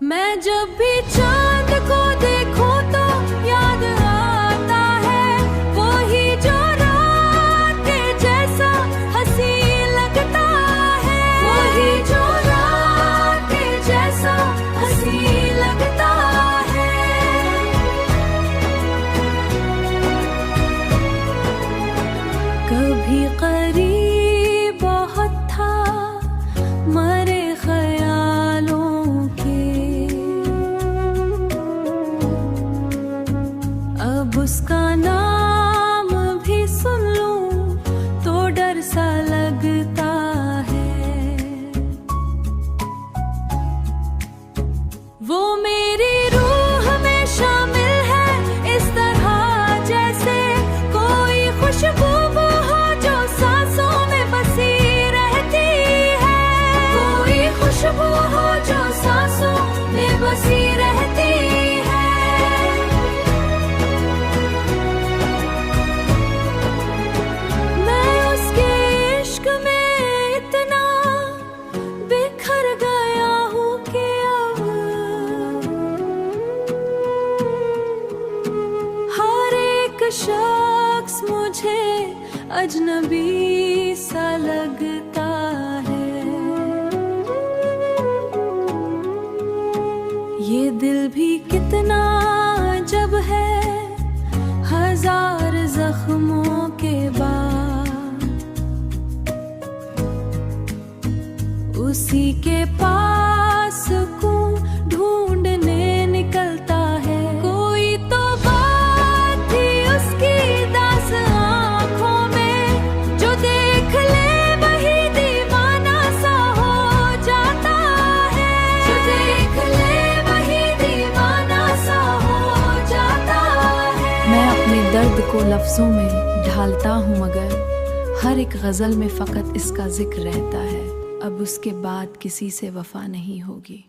मैं जब भी चांद को देखूं तो याद आता है वही जो रात के जैसा हंसी लगता है, वही जो रात के जैसा हंसी लगता है। कभी करीब बहुत था मरे ख्यालों के, अब उसका नाम भी सुन लूं तो डर सा लगता है। वो मेरी रूह में शामिल है इस तरह जैसे कोई खुशबू हो जो सांसों में बसी रहती है, कोई खुशबू हो जो सांसों में बसी रहती है। मैं उसके इश्क में इतना बिखर गया हूँ कि अब हर एक शख्स मुझे अजनबी सा लगता है। ये दिल भी कितना जब है हजार जख्मों के बाद, उसी के पास सुकून ढूंढने निकलता है। कोई तो बात थी उसकी दास आँखों में जो देख ले वही दीवाना सा हो जाता है, जो देख ले वही दीवाना सा हो जाता है। मैं अपने दर्द को लफ्जों में ढालता हूँ मगर हर एक गजल में फकत इसका जिक्र रहता है। अब उसके बाद किसी से वफा नहीं होगी।